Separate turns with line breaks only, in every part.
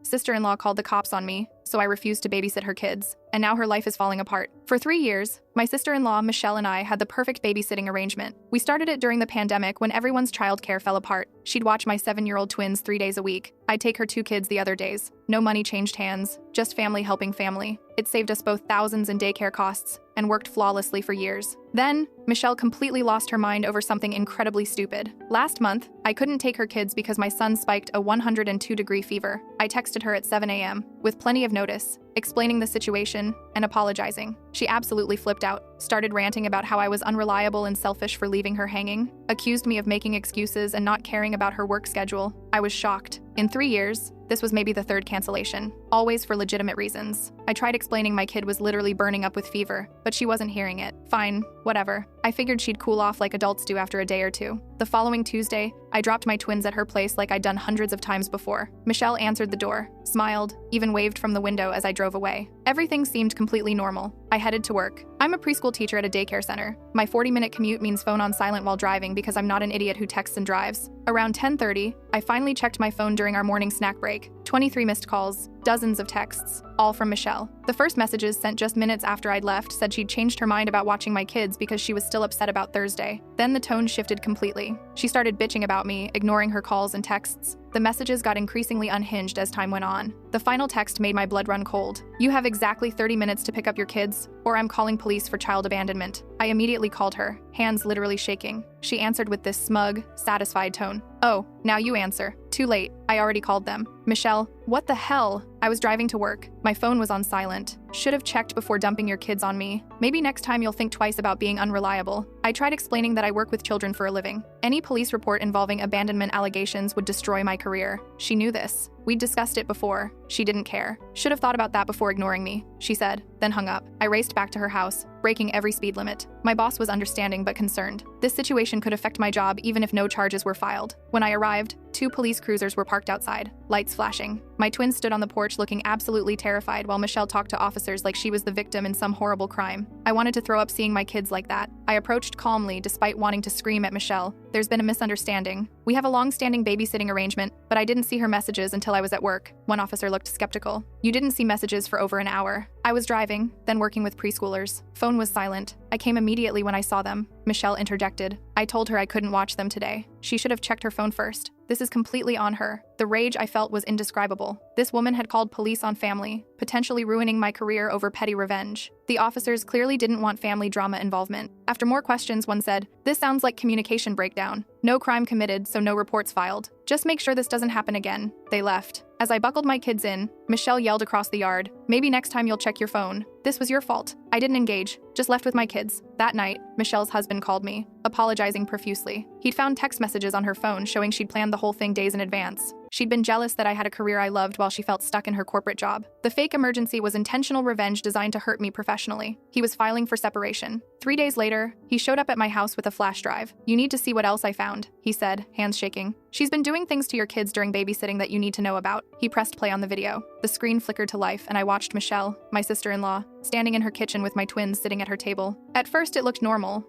sister-in-law called the cops on me, so I refused to babysit her kids, and now her life is falling apart. For 3 years, my sister-in-law, Michelle, and I had the perfect babysitting arrangement. We started it during the pandemic when everyone's childcare fell apart. She'd watch my 7-year-old twins 3 days a week. I'd take her 2 kids the other days. No money changed hands, just family helping family. It saved us both thousands in daycare costs and worked flawlessly for years. Then, Michelle completely lost her mind over something incredibly stupid. Last month, I couldn't take her kids because my son spiked a 102-degree fever. I texted her at 7 a.m. with plenty of notice, explaining the situation and apologizing. She absolutely flipped out, started ranting about how I was unreliable and selfish for leaving her hanging, accused me of making excuses and not caring about her work schedule. I was shocked. In 3 years, this was maybe the 3rd cancellation, always for legitimate reasons. I tried explaining my kid was literally burning up with fever, but she wasn't hearing it. Fine, whatever. I figured she'd cool off like adults do after a day or 2. The following Tuesday, I dropped my twins at her place like I'd done hundreds of times before. Michelle answered the door, smiled, even waved from the window as I drove away. Everything seemed completely normal. I headed to work. I'm a preschool teacher at a daycare center. My 40-minute commute means phone on silent while driving because I'm not an idiot who texts and drives. Around 10:30, I finally checked my phone during our morning snack break. 23 missed calls, dozens of texts, all from Michelle. The first messages sent just minutes after I'd left said she'd changed her mind about watching my kids because she was still upset about Thursday. Then the tone shifted completely. She started bitching about me, ignoring her calls and texts. The messages got increasingly unhinged as time went on. The final text made my blood run cold. "You have exactly 30 minutes to pick up your kids, or I'm calling police for child abandonment." I immediately called her, hands literally shaking. She answered with this smug, satisfied tone. "Oh, now you answer. Too late. I already called them." Michelle, what the hell? I was driving to work. My phone was on silent. Should have checked before dumping your kids on me. Maybe next time you'll think twice about being unreliable. I tried explaining that I work with children for a living. Any police report involving abandonment allegations would destroy my career. She knew this. We'd discussed it before. She didn't care. Should have thought about that before ignoring me, she said, then hung up. I raced back to her house, breaking every speed limit. My boss was understanding but concerned. This situation could affect my job even if no charges were filed. When I arrived, 2 police cruisers were parked outside, lights flashing. My twins stood on the porch looking absolutely terrified while Michelle talked to officers like she was the victim in some horrible crime. I wanted to throw up seeing my kids like that. I approached calmly despite wanting to scream at Michelle. "There's been a misunderstanding. We have a long-standing babysitting arrangement, but I didn't see her messages until I was at work." One officer looked skeptical. "You didn't see messages for over an hour." I was driving, then working with preschoolers. Phone was silent. I came immediately when I saw them. Michelle interjected. I told her I couldn't watch them today. She should have checked her phone first. This is completely on her. The rage I felt was indescribable. This woman had called police on family, potentially ruining my career over petty revenge. The officers clearly didn't want family drama involvement. After more questions, one said, "This sounds like communication breakdown. No crime committed, so no reports filed. Just make sure this doesn't happen again." They left. As I buckled my kids in, Michelle yelled across the yard, "Maybe next time you'll check your phone. This was your fault." I didn't engage, just left with my kids. That night, Michelle's husband called me, apologizing profusely. He'd found text messages on her phone showing she'd planned the whole thing days in advance. She'd been jealous that I had a career I loved while she felt stuck in her corporate job. The fake emergency was intentional revenge designed to hurt me professionally. He was filing for separation. 3 days later, he showed up at my house with a flash drive. "You need to see what else I found," he said, hands shaking. "She's been doing things to your kids during babysitting that you need to know about." He pressed play on the video. The screen flickered to life and I watched Michelle, my sister-in-law, standing in her kitchen with my twins sitting at her table. At first it looked normal,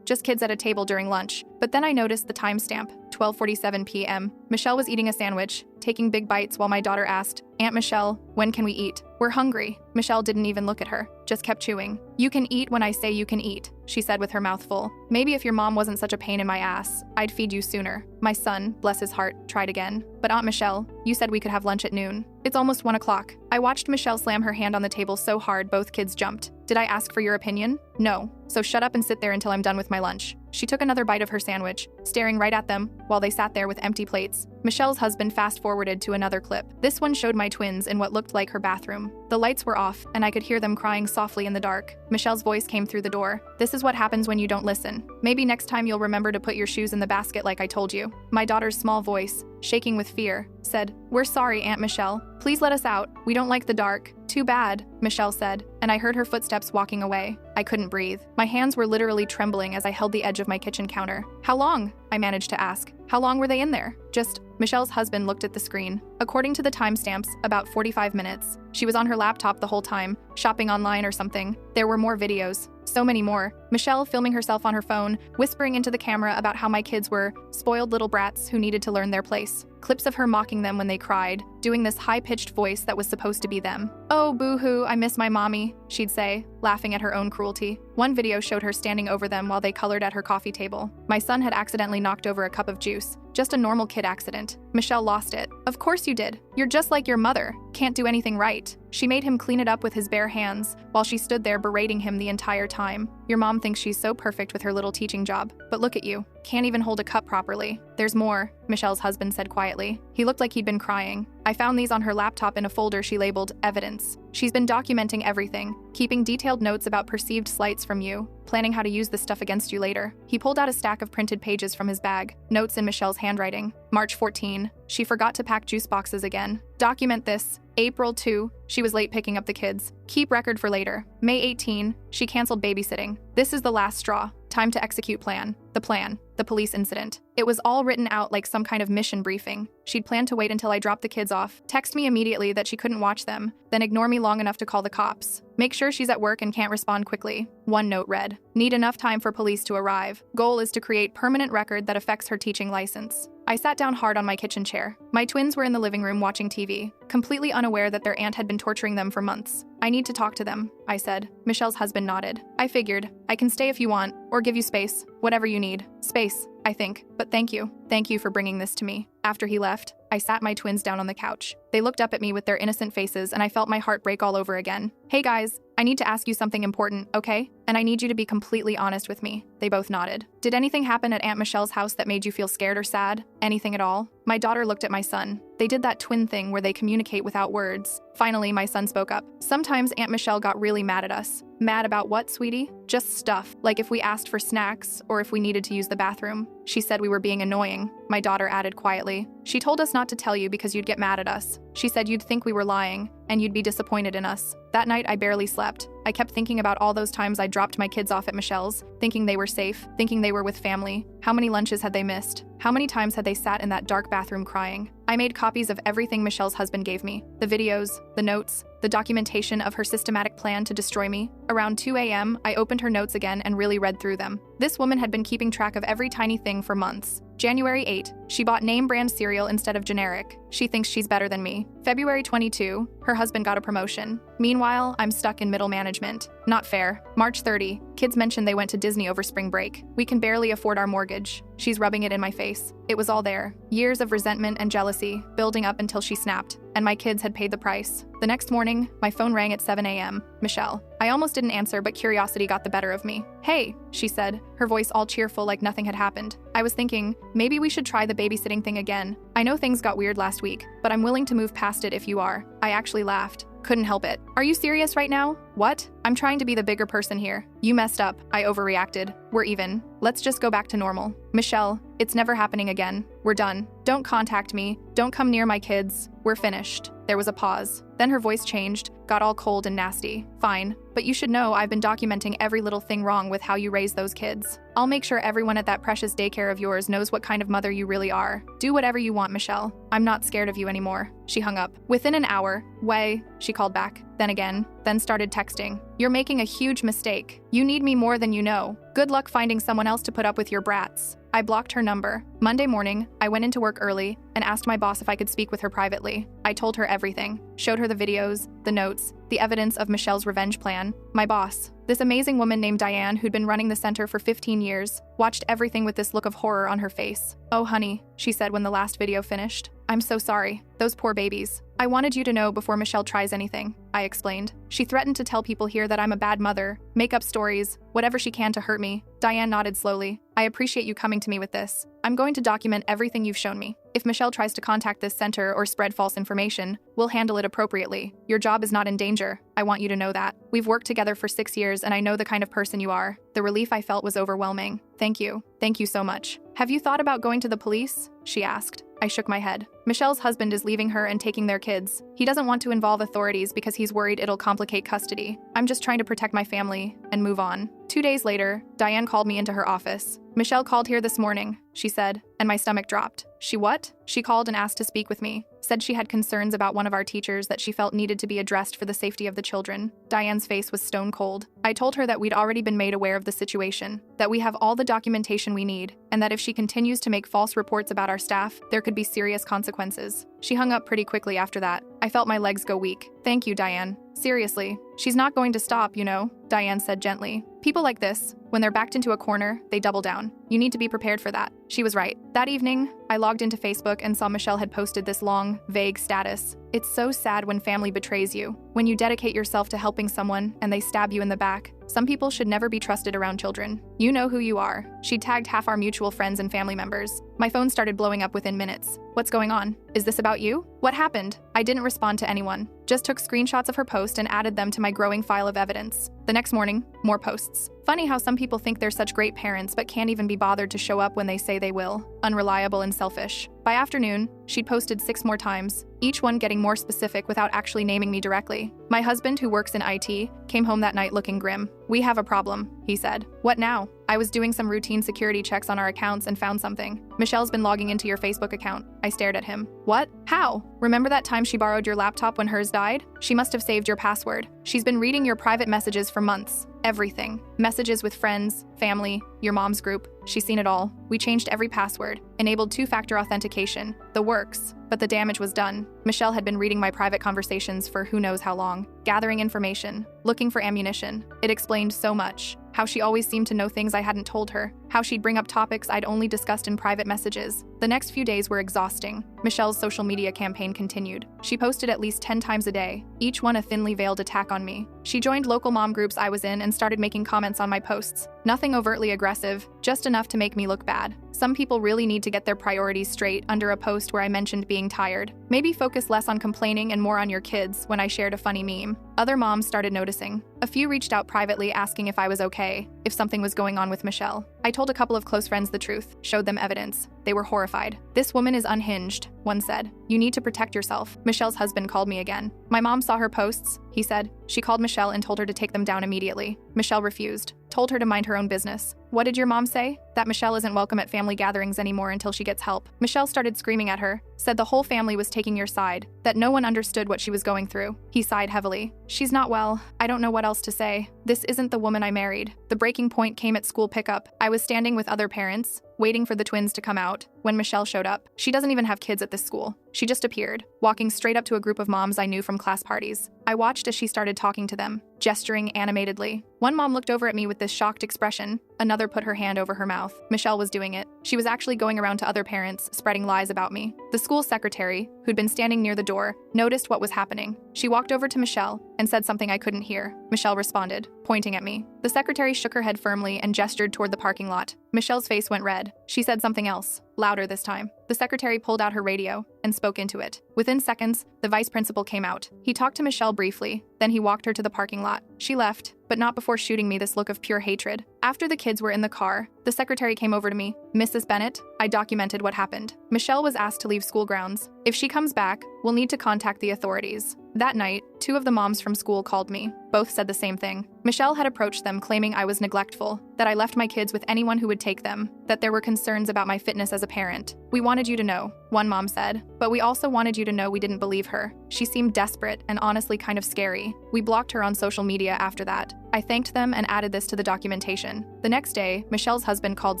just kids at a table during lunch. But then I noticed the timestamp, 12:47 p.m. Michelle was eating a sandwich, taking big bites while my daughter asked, "Aunt Michelle, when can we eat? We're hungry." Michelle didn't even look at her, just kept chewing. "You can eat when I say you can eat," she said with her mouth full. "Maybe if your mom wasn't such a pain in my ass, I'd feed you sooner." My son, bless his heart, tried again. "But Aunt Michelle, you said we could have lunch at noon. It's almost 1 o'clock. I watched Michelle slam her hand on the table so hard both kids jumped. "Did I ask for your opinion?" "No. So shut up and sit there until I'm done with my lunch." She took another bite of her sandwich, staring right at them while they sat there with empty plates. Michelle's husband fast-forwarded to another clip. This one showed my twins in what looked like her bathroom. The lights were off, and I could hear them crying softly in the dark. Michelle's voice came through the door. "This is what happens when you don't listen. Maybe next time you'll remember to put your shoes in the basket like I told you." My daughter's small voice, shaking with fear, said, "We're sorry, Aunt Michelle. Please let us out. We don't like the dark." "Too bad," Michelle said, and I heard her footsteps walking away. I couldn't breathe. My hands were literally trembling as I held the edge of my kitchen counter. "How long?" I managed to ask. "How long were they in there?" "Just," Michelle's husband looked at the screen. According to the timestamps, about 45 minutes. She was on her laptop the whole time, shopping online or something. There were more videos. So many more. Michelle filming herself on her phone, whispering into the camera about how my kids were spoiled little brats who needed to learn their place. clips of her mocking them when they cried, doing this high-pitched voice that was supposed to be them. "Oh, boo-hoo, I miss my mommy," she'd say, laughing at her own cruelty. One video showed her standing over them while they colored at her coffee table. My son had accidentally knocked over a cup of juice. Just a normal kid accident. Michelle lost it. "Of course you did. You're just like your mother. Can't do anything right." She made him clean it up with his bare hands while she stood there berating him the entire time. "Your mom thinks she's so perfect with her little teaching job, but look at you. Can't even hold a cup properly." "There's more," Michelle's husband said quietly. He looked like he'd been crying. "I found these on her laptop in a folder she labeled evidence. She's been documenting everything, keeping detailed notes about perceived slights from you, planning how to use this stuff against you later." He pulled out a stack of printed pages from his bag, notes in Michelle's handwriting. March 14, she forgot to pack juice boxes again. Document this. April 2, she was late picking up the kids. Keep record for later. May 18, she canceled babysitting. This is the last straw. Time to execute plan. The police incident. It was all written out like some kind of mission briefing. She'd planned to wait until I dropped the kids off, text me immediately that she couldn't watch them, then ignore me long enough to call the cops. Make sure she's at work and can't respond quickly. One note read, "Need enough time for police to arrive. Goal is to create permanent record that affects her teaching license." I sat down hard on my kitchen chair. My twins were in the living room watching TV, completely unaware that their aunt had been torturing them for months. "I need to talk to them," I said. Michelle's husband nodded. "I figured. I can stay if you want, or give you space. Whatever you need. Space, I think. But thank you. Thank you for bringing this to me." After he left, I sat my twins down on the couch. They looked up at me with their innocent faces, and I felt my heart break all over again. "Hey guys, I need to ask you something important, okay? And I need you to be completely honest with me." They both nodded. "Did anything happen at Aunt Michelle's house that made you feel scared or sad? Anything at all?" My daughter looked at my son. They did that twin thing where they communicate without words. Finally, my son spoke up. "Sometimes Aunt Michelle got really mad at us." "Mad about what, sweetie?" "Just stuff, like if we asked for snacks or if we needed to use the bathroom. She said we were being annoying," my daughter added quietly. "She told us not to tell you because you'd get mad at us. She said you'd think we were lying, and you'd be disappointed in us." That night, I barely slept. I kept thinking about all those times I dropped my kids off at Michelle's, thinking they were safe, thinking they were with family. How many lunches had they missed? How many times had they sat in that dark bathroom crying? I made copies of everything Michelle's husband gave me. The videos, the notes, the documentation of her systematic plan to destroy me. Around 2 a.m., I opened her notes again and really read through them. This woman had been keeping track of every tiny thing for months. January 8, she bought name-brand cereal instead of generic. She thinks she's better than me. February 22, her husband got a promotion. Meanwhile, I'm stuck in middle management. Not fair. March 30, kids mentioned they went to Disney over spring break. We can barely afford our mortgage. She's rubbing it in my face. It was all there. Years of resentment and jealousy, building up until she snapped. And my kids had paid the price. The next morning, my phone rang at 7 a.m. Michelle. I almost didn't answer, but curiosity got the better of me. "Hey," she said, her voice all cheerful like nothing had happened. I was thinking, maybe we should try the babysitting thing again. I know things got weird last week, but I'm willing to move past it if you are. I actually laughed. Couldn't help it. "Are you serious right now?" "What? I'm trying to be the bigger person here." "You messed up." I overreacted. "We're even. Let's just go back to normal." "Michelle, it's never happening again. We're done. Don't contact me. Don't come near my kids. We're finished." There was a pause. Then her voice changed, got all cold and nasty. "Fine, but you should know I've been documenting every little thing wrong with how you raise those kids. I'll make sure everyone at that precious daycare of yours knows what kind of mother you really are. Do whatever you want, Michelle. I'm not scared of you anymore." She hung up. Within an hour, "Way," she called back. Then again, then started texting. "You're making a huge mistake. You need me more than you know. Good luck finding someone else to put up with your brats." I blocked her number. Monday morning, I went into work early and asked my boss if I could speak with her privately. I told her everything, showed her the videos, the notes, the evidence of Michelle's revenge plan. My boss, this amazing woman named Diane who'd been running the center for 15 years, watched everything with this look of horror on her face. "Oh honey," she said when the last video finished. "I'm so sorry. Those poor babies. I wanted you to know before Michelle tries anything," I explained. "She threatened to tell people here that I'm a bad mother, make up stories, whatever she can to hurt me." Diane nodded slowly. "I appreciate you coming to me with this. I'm going to document everything you've shown me. If Michelle tries to contact this center or spread false information, we'll handle it appropriately. Your job is not in danger. I want you to know that. We've worked together for 6 years and I know the kind of person you are." The relief I felt was overwhelming. "Thank you. Thank you so much." "Have you thought about going to the police?" she asked. I shook my head. Michelle's husband is leaving her and taking their kids. He doesn't want to involve authorities because he's worried it'll complicate custody. I'm just trying to protect my family and move on. 2 days later, Diane called me into her office. "Michelle called here this morning," she said, and my stomach dropped. "She what?" She called and asked to speak with me. said she had concerns about one of our teachers that she felt needed to be addressed for the safety of the children. Diane's face was stone cold. I told her that we'd already been made aware of the situation, that we have all the documentation we need, and that if she continues to make false reports about our staff, there could be serious consequences. She hung up pretty quickly after that. I felt my legs go weak. Thank you, Diane. Seriously. She's not going to stop, you know, Diane said gently. People like this, when they're backed into a corner, they double down. You need to be prepared for that. She was right. That evening, I logged into Facebook and saw Michelle had posted this long, vague status. It's so sad when family betrays you. When you dedicate yourself to helping someone and they stab you in the back. Some people should never be trusted around children. You know who you are. She tagged half our mutual friends and family members. My phone started blowing up within minutes. What's going on? Is this about you? What happened? I didn't respond to anyone. Just took screenshots of her post and added them to my growing file of evidence. The next morning, more posts. Funny how some people think they're such great parents but can't even be bothered to show up when they say they will. Unreliable and selfish. By afternoon, she'd posted 6 more times, each one getting more specific without actually naming me directly. My husband, who works in IT, came home that night looking grim. We have a problem, he said. What now? I was doing some routine security checks on our accounts and found something. Michelle's been logging into your Facebook account. I stared at him. What? How? Remember that time she borrowed your laptop when hers died? She must have saved your password. She's been reading your private messages for months. Everything. Messages with friends, family, your mom's group. She's seen it all. We changed every password, enabled 2-factor authentication. The works. But the damage was done. Michelle had been reading my private conversations for who knows how long, gathering information, looking for ammunition. It explained so much. How she always seemed to know things I hadn't told her. How she'd bring up topics I'd only discussed in private messages. The next few days were exhausting. Michelle's social media campaign continued. She posted at least 10 times a day, each one a thinly veiled attack on me. She joined local mom groups I was in and started making comments on my posts. Nothing overtly aggressive, just enough to make me look bad. Some people really need to get their priorities straight under a post where I mentioned being tired. Maybe focus less on complaining and more on your kids when I shared a funny meme. Other moms started noticing. A few reached out privately asking if I was okay, if something was going on with Michelle. I told a couple of close friends the truth, showed them evidence. They were horrified. This woman is unhinged, one said. You need to protect yourself. Michelle's husband called me again. My mom saw her posts, he said. She called Michelle and told her to take them down immediately. Michelle refused. Told her to mind her own business. What did your mom say? That Michelle isn't welcome at family gatherings anymore until she gets help. Michelle started screaming at her, said the whole family was taking your side, that no one understood what she was going through. He sighed heavily. She's not well. I don't know what else to say. This isn't the woman I married. The breaking point came at school pickup. I was standing with other parents, waiting for the twins to come out, when Michelle showed up. She doesn't even have kids at this school. She just appeared, walking straight up to a group of moms I knew from class parties. I watched as she started talking to them, gesturing animatedly. One mom looked over at me with this shocked expression. Another put her hand over her mouth. Michelle was doing it. She was actually going around to other parents, spreading lies about me. The school secretary, who'd been standing near the door, noticed what was happening. She walked over to Michelle and said something I couldn't hear. Michelle responded, pointing at me. The secretary shook her head firmly and gestured toward the parking lot. Michelle's face went red. She said something else, louder this time. The secretary pulled out her radio and spoke into it. Within seconds, the vice principal came out. He talked to Michelle briefly, then he walked her to the parking lot. She left, but not before shooting me this look of pure hatred. After the kids were in the car, the secretary came over to me. Mrs. Bennett, I documented what happened. Michelle was asked to leave school grounds. If she comes back, we'll need to contact the authorities. That night, 2 of the moms from school called me. Both said the same thing. Michelle had approached them claiming I was neglectful, that I left my kids with anyone who would take them, that there were concerns about my fitness as a parent. We wanted you to know, one mom said, but we also wanted you to know we didn't believe her. She seemed desperate and honestly kind of scary. We blocked her on social media after that. I thanked them and added this to the documentation. The next day, Michelle's husband called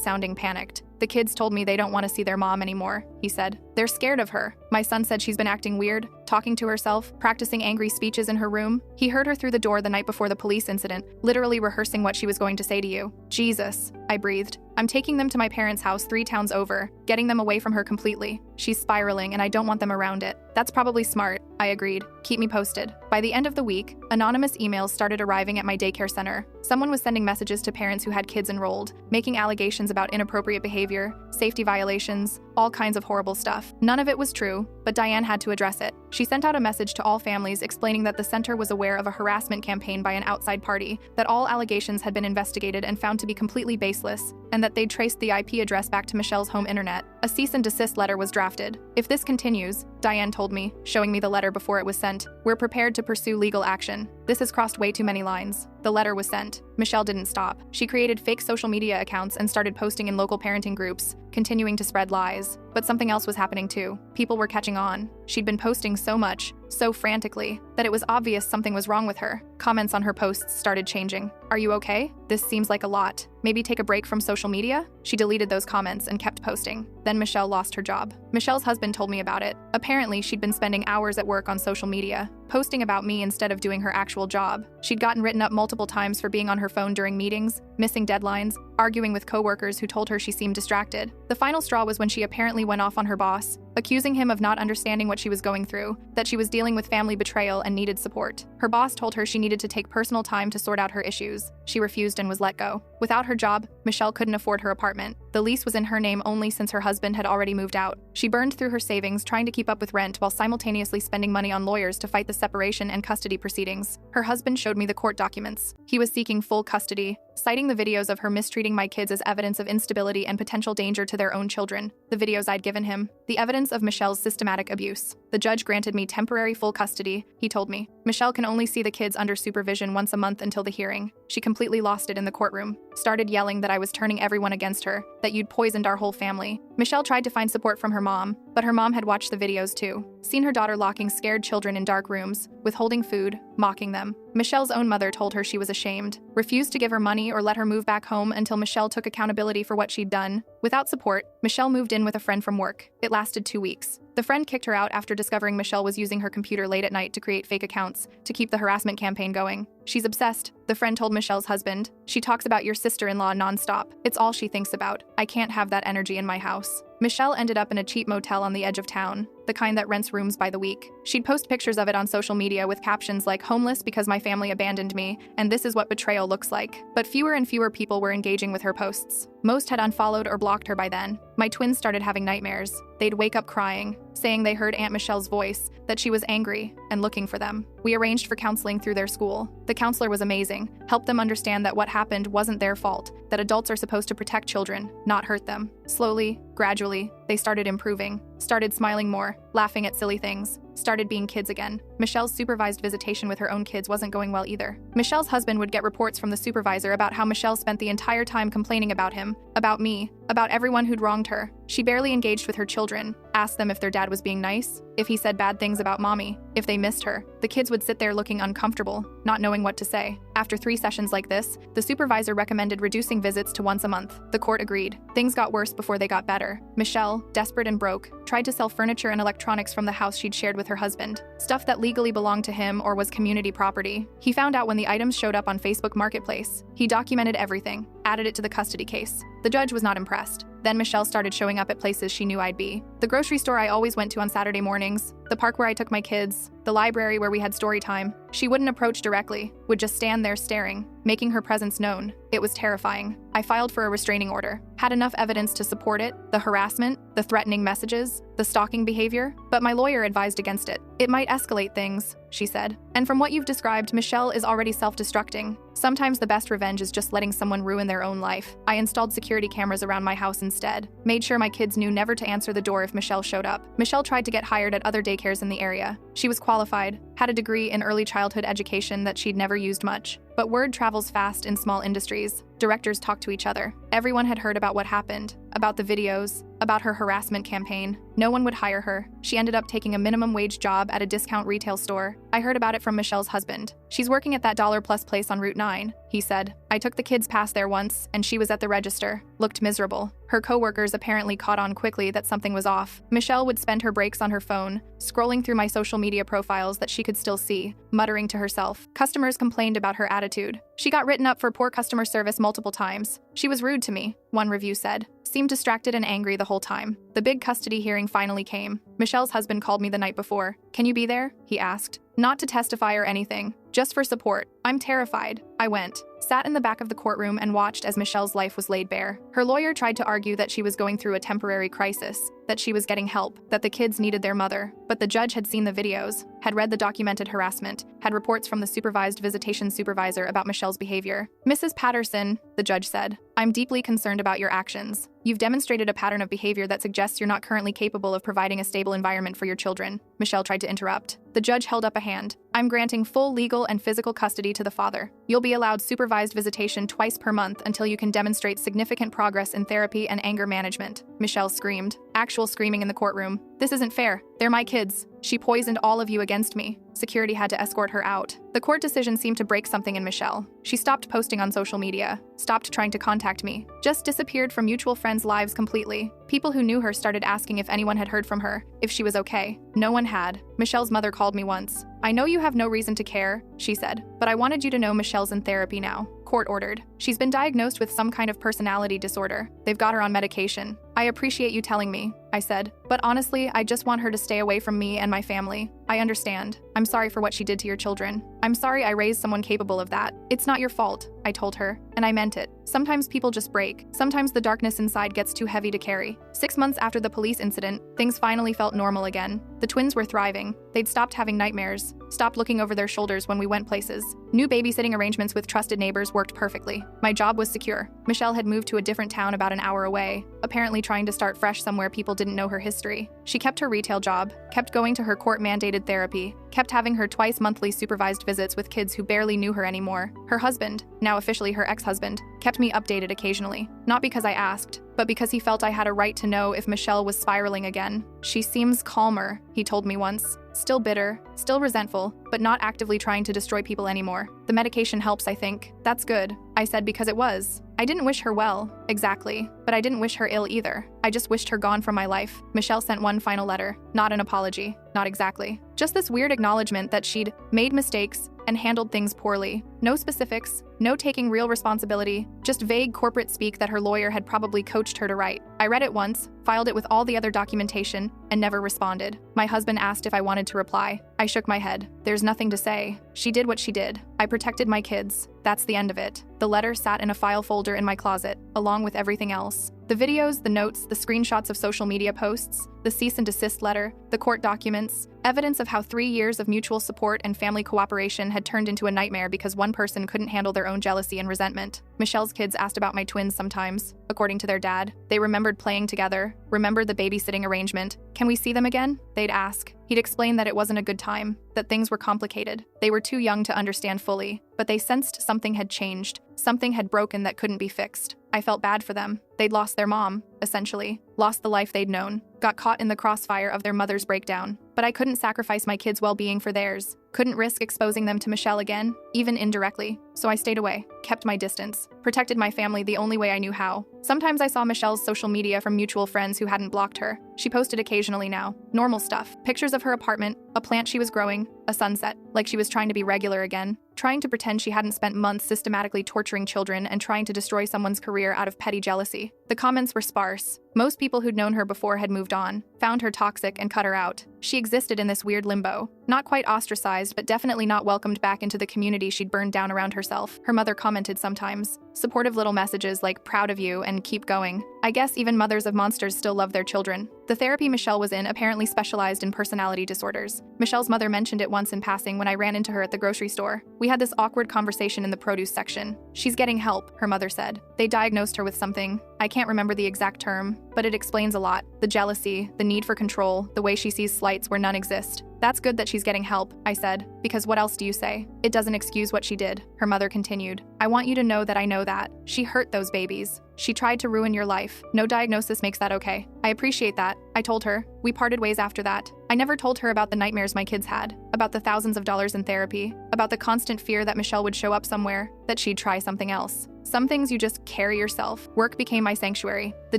sounding panicked. The kids told me they don't want to see their mom anymore, he said. They're scared of her. My son said she's been acting weird, talking to herself, practicing angry speeches in her room. He heard her through the door the night before the police incident, literally rehearsing what she was going to say to you. Jesus, I breathed. I'm taking them to my parents' house 3 towns over, getting them away from her completely. She's spiraling and I don't want them around it. That's probably smart, I agreed. Keep me posted. By the end of the week, anonymous emails started arriving at my daycare center. Someone was sending messages to parents who had kids enrolled, making allegations about inappropriate behavior, safety violations, all kinds of horrible stuff. None of it was true, but Diane had to address it. She sent out a message to all families explaining that the center was aware of a harassment campaign by an outside party, that all allegations had been investigated and found to be completely baseless, and that they'd traced the IP address back to Michelle's home internet. A cease and desist letter was drafted. If this continues, Diane told me, showing me the letter before it was sent, we're prepared to pursue legal action. This has crossed way too many lines. The letter was sent. Michelle didn't stop. She created fake social media accounts and started posting in local parenting groups, continuing to spread lies. But something else was happening too. People were catching on. She'd been posting so much, so frantically, that it was obvious something was wrong with her. Comments on her posts started changing. "Are you okay? This seems like a lot. Maybe take a break from social media?" She deleted those comments and kept posting. Then Michelle lost her job. Michelle's husband told me about it. Apparently, she'd been spending hours at work on social media, posting about me instead of doing her actual job. She'd gotten written up multiple times for being on her phone during meetings, missing deadlines, arguing with coworkers who told her she seemed distracted. The final straw was when she apparently went off on her boss, accusing him of not understanding what she was going through, that she was dealing with family betrayal and needed support. Her boss told her she needed to take personal time to sort out her issues. She refused and was let go. Without her job, Michelle couldn't afford her apartment. The lease was in her name only since her husband had already moved out. She burned through her savings trying to keep up with rent while simultaneously spending money on lawyers to fight the separation and custody proceedings. Her husband showed me the court documents. He was seeking full custody, citing the videos of her mistreating my kids as evidence of instability and potential danger to their own children. The videos I'd given him, the evidence of Michelle's systematic abuse. The judge granted me temporary full custody, he told me. Michelle can only see the kids under supervision once a month until the hearing. She completely lost it in the courtroom, started yelling that I was turning everyone against her, that you'd poisoned our whole family. Michelle tried to find support from her mom, but her mom had watched the videos too, seen her daughter locking scared children in dark rooms, withholding food, mocking them. Michelle's own mother told her she was ashamed, refused to give her money or let her move back home until Michelle took accountability for what she'd done. Without support, Michelle moved in with a friend from work. It lasted 2 weeks. The friend kicked her out after discovering Michelle was using her computer late at night to create fake accounts to keep the harassment campaign going. "She's obsessed," the friend told Michelle's husband. "She talks about your sister-in-law nonstop. It's all she thinks about. I can't have that energy in my house." Michelle ended up in a cheap motel on the edge of town, the kind that rents rooms by the week. She'd post pictures of it on social media with captions like "homeless because my family abandoned me," and "this is what betrayal looks like." But fewer and fewer people were engaging with her posts. Most had unfollowed or blocked her by then. My twins started having nightmares. They'd wake up crying, saying they heard Aunt Michelle's voice, that she was angry and looking for them. We arranged for counseling through their school. The counselor was amazing, helped them understand that what happened wasn't their fault, that adults are supposed to protect children, not hurt them. Slowly, gradually, they started improving, started smiling more, laughing at silly things, started being kids again. Michelle's supervised visitation with her own kids wasn't going well either. Michelle's husband would get reports from the supervisor about how Michelle spent the entire time complaining about him, about me, about everyone who'd wronged her. She barely engaged with her children, asked them if their dad was being nice, if he said bad things about mommy, if they missed her. The kids would sit there looking uncomfortable, not knowing what to say. After 3 sessions like this, the supervisor recommended reducing visits to once a month. The court agreed. Things got worse before they got better. Michelle, desperate and broke, tried to sell furniture and electronics from the house she'd shared with her husband, stuff that legally belonged to him or was community property. He found out when the items showed up on Facebook Marketplace. He documented everything, added it to the custody case. The judge was not impressed. Then Michelle started showing up at places she knew I'd be. The grocery store I always went to on Saturday mornings, the park where I took my kids, the library where we had story time. She wouldn't approach directly, would just stand there staring, making her presence known. It was terrifying. I filed for a restraining order, had enough evidence to support it, the harassment, the threatening messages, the stalking behavior, but my lawyer advised against it. "It might escalate things," she said. "And from what you've described, Michelle is already self-destructing. Sometimes the best revenge is just letting someone ruin their own life." I installed security cameras around my house instead, made sure my kids knew never to answer the door if Michelle showed up. Michelle tried to get hired at other daycares in the area. She was qualified, had a degree in early childhood education that she'd never used much. But word travels fast in small industries. Directors talked to each other. Everyone had heard about what happened, about the videos, about her harassment campaign. No one would hire her. She ended up taking a minimum wage job at a discount retail store. I heard about it from Michelle's husband. "She's working at that $+ place on Route 9, he said. "I took the kids past there once, and she was at the register. Looked miserable." Her coworkers apparently caught on quickly that something was off. Michelle would spend her breaks on her phone, scrolling through my social media profiles that she could still see, muttering to herself. Customers complained about her attitude. "She got written up for poor customer service multiple times. She was rude to me," one review said. "Seemed distracted and angry the whole time." The big custody hearing finally came. Michelle's husband called me the night before. "Can you be there?" he asked. "Not to testify or anything, just for support." "I'm terrified." I went, sat in the back of the courtroom and watched as Michelle's life was laid bare. Her lawyer tried to argue that she was going through a temporary crisis, that she was getting help, that the kids needed their mother. But the judge had seen the videos, had read the documented harassment, had reports from the supervised visitation supervisor about Michelle's behavior. "Mrs. Patterson," the judge said, "I'm deeply concerned about your actions. You've demonstrated a pattern of behavior that suggests you're not currently capable of providing a stable environment for your children." Michelle tried to interrupt. The judge held up a hand. I'm granting full legal and physical custody to the father. You'll be allowed supervised visitation twice per month until you can demonstrate significant progress in therapy and anger management. Michelle screamed. Actual screaming in the courtroom. This isn't fair. They're my kids. She poisoned all of you against me. Security had to escort her out. The court decision seemed to break something in Michelle. She stopped posting on social media, stopped trying to contact me, just disappeared from mutual friends' lives completely. People who knew her started asking if anyone had heard from her, if she was okay. No one had. Michelle's mother called me once. I know you have no reason to care, she said, but I wanted you to know Michelle's in therapy now. Court ordered. She's been diagnosed with some kind of personality disorder. They've got her on medication. I appreciate you telling me, I said, but honestly, I just want her to stay away from me and my family. I understand. I'm sorry for what she did to your children. I'm sorry I raised someone capable of that. It's not your fault, I told her, and I meant it. Sometimes people just break. Sometimes the darkness inside gets too heavy to carry. 6 months after the police incident, things finally felt normal again. The twins were thriving. They'd stopped having nightmares, stopped looking over their shoulders when we went places. New babysitting arrangements with trusted neighbors worked perfectly. My job was secure. Michelle had moved to a different town about an hour away, apparently trying to start fresh somewhere people didn't know her history. She kept her retail job, kept going to her court-mandated therapy, kept having her twice-monthly supervised visits with kids who barely knew her anymore. Her husband, now officially her ex-husband, kept me updated occasionally, not because I asked, but because he felt I had a right to know if Michelle was spiraling again. She seems calmer, he told me once. Still bitter, still resentful, but not actively trying to destroy people anymore. The medication helps, I think. That's good, I said, because it was. I didn't wish her well, exactly, but I didn't wish her ill either. I just wished her gone from my life. Michelle sent one final letter, not an apology, not exactly. Just this weird acknowledgement that she'd made mistakes and handled things poorly. No specifics, no taking real responsibility, just vague corporate speak that her lawyer had probably coached her to write. I read it once, filed it with all the other documentation, and never responded. My husband asked if I wanted to reply. I shook my head. There's nothing to say. She did what she did. I protected my kids. That's the end of it. The letter sat in a file folder in my closet, along with everything else. The videos, the notes, the screenshots of social media posts, the cease and desist letter, the court documents, evidence of how 3 years of mutual support and family cooperation had turned into a nightmare because one person couldn't handle their own jealousy and resentment. Michelle's kids asked about my twins sometimes, according to their dad. They remembered playing together, remembered the babysitting arrangement. Can we see them again? They'd ask. He'd explain that it wasn't a good time, that things were complicated. They were too young to understand fully, but they sensed something had changed, something had broken that couldn't be fixed. I felt bad for them. They'd lost their mom, essentially, lost the life they'd known, got caught in the crossfire of their mother's breakdown. But I couldn't sacrifice my kids' well-being for theirs, couldn't risk exposing them to Michelle again, even indirectly. So I stayed away, kept my distance, protected my family the only way I knew how. Sometimes I saw Michelle's social media from mutual friends who hadn't blocked her. She posted occasionally now, normal stuff, pictures of her apartment, a plant she was growing, a sunset, like she was trying to be regular again, trying to pretend she hadn't spent months systematically torturing children and trying to destroy someone's career out of petty jealousy. The comments were sparse. Most people who'd known her before had moved on, found her toxic and cut her out. She existed in this weird limbo, not quite ostracized, but definitely not welcomed back into the community she'd burned down around herself. Her mother commented sometimes, supportive little messages like proud of you and keep going. I guess even mothers of monsters still love their children. The therapy Michelle was in apparently specialized in personality disorders. Michelle's mother mentioned it once in passing when I ran into her at the grocery store. We had this awkward conversation in the produce section. She's getting help, her mother said. They diagnosed her with something. I can't remember the exact term, but it explains a lot. The jealousy, the need for control, the way she sees slights where none exist. That's good that she's getting help, I said, because what else do you say? It doesn't excuse what she did, her mother continued. I want you to know that I know that. She hurt those babies. She tried to ruin your life. No diagnosis makes that okay. I appreciate that, I told her. We parted ways after that. I never told her about the nightmares my kids had, about the thousands of dollars in therapy, about the constant fear that Michelle would show up somewhere, that she'd try something else. Some things you just carry yourself. Work became my sanctuary. The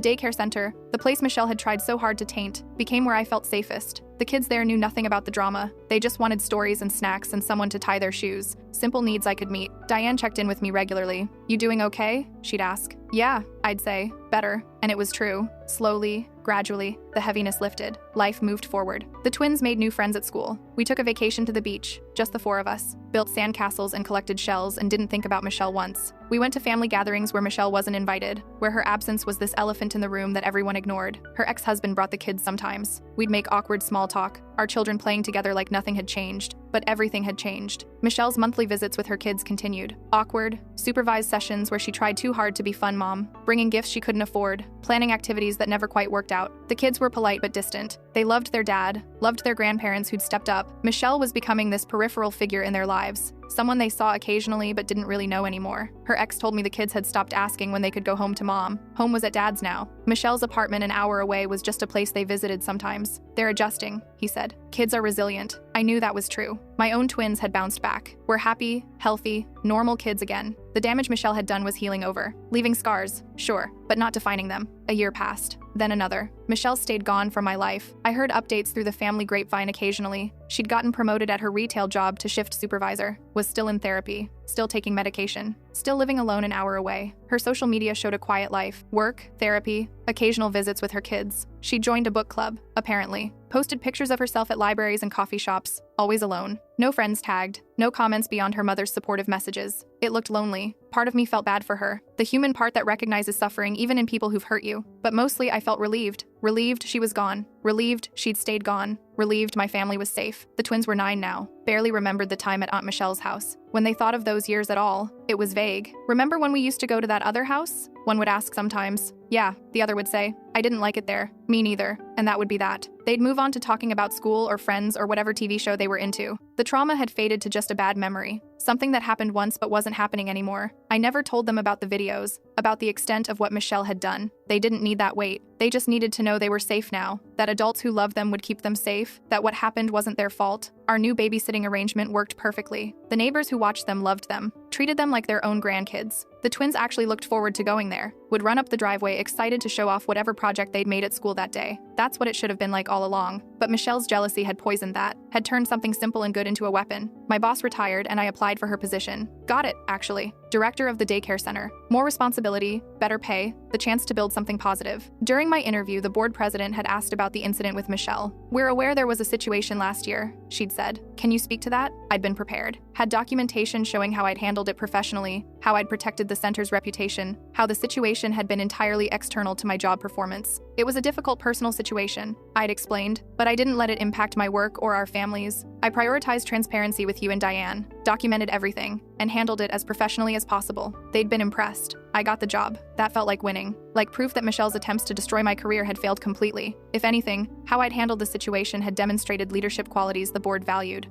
daycare center, the place Michelle had tried so hard to taint, became where I felt safest. The kids there knew nothing about the drama. They just wanted stories and snacks and someone to tie their shoes. Simple needs I could meet. Diane checked in with me regularly. You doing okay? She'd ask. Yeah, I'd say. Better. And it was true. Slowly, gradually, the heaviness lifted. Life moved forward. The twins made new friends at school. We took a vacation to the beach, just the 4 of us, built sandcastles and collected shells and didn't think about Michelle once. We went to family gatherings where Michelle wasn't invited, where her absence was this elephant in the room that everyone ignored. Her ex-husband brought the kids sometimes. We'd make awkward small talk, our children playing together like nothing had changed. But everything had changed. Michelle's monthly visits with her kids continued. Awkward, supervised sessions where she tried too hard to be fun mom, bringing gifts she couldn't afford, planning activities that never quite worked out. The kids kids were polite but distant. They loved their dad, loved their grandparents who'd stepped up. Michelle was becoming this peripheral figure in their lives, someone they saw occasionally but didn't really know anymore. Her ex told me the kids had stopped asking when they could go home to mom. Home was at dad's now. Michelle's apartment an hour away was just a place they visited sometimes. They're adjusting, he said. Kids are resilient. I knew that was true. My own twins had bounced back. We're happy, healthy, normal kids again. The damage Michelle had done was healing over. Leaving scars, sure, but not defining them. A year passed. Then another. Michelle stayed gone from my life. I heard updates through the family grapevine occasionally. She'd gotten promoted at her retail job to shift supervisor, was still in therapy, still taking medication, still living alone an hour away. Her social media showed a quiet life. Work, therapy, occasional visits with her kids. She joined a book club, apparently. Posted pictures of herself at libraries and coffee shops, always alone. No friends tagged, no comments beyond her mother's supportive messages. It looked lonely. Part of me felt bad for her, the human part that recognizes suffering even in people who've hurt you. But mostly I felt relieved. Relieved she was gone. Relieved she'd stayed gone. Relieved my family was safe. The twins were 9 now. Barely remembered the time at Aunt Michelle's house. When they thought of those years at all, it was vague. Remember when we used to go to that other house? One would ask sometimes. Yeah, the other would say. I didn't like it there. Me neither. And that would be that. They'd move on to talking about school or friends or whatever TV show they were into. The trauma had faded to just a bad memory. Something that happened once but wasn't happening anymore. I never told them about the videos, about the extent of what Michelle had done. They didn't need that weight. They just needed to know they were safe now, that adults who loved them would keep them safe, that what happened wasn't their fault. Our new babysitting arrangement worked perfectly. The neighbors who watched them loved them, treated them like their own grandkids. The twins actually looked forward to going there, would run up the driveway excited to show off whatever project they'd made at school that day. That's what it should have been like all along. But Michelle's jealousy had poisoned that, had turned something simple and good into a weapon. My boss retired and I applied for her position. Got it, actually. Director of the daycare center. More responsibility, better pay, the chance to build something positive. During my interview, the board president had asked about the incident with Michelle. We're aware there was a situation last year, she'd said. Can you speak to that? I'd been prepared. Had documentation showing how I'd handled it professionally, how I'd protected the center's reputation, how the situation had been entirely external to my job performance. It was a difficult personal situation, I'd explained, but I didn't let it impact my work or our families. I prioritized transparency with you and Diane, documented everything, and handled it as professionally as possible. They'd been impressed. I got the job. That felt like winning. Like proof that Michelle's attempts to destroy my career had failed completely. If anything, how I'd handled the situation had demonstrated leadership qualities the board valued.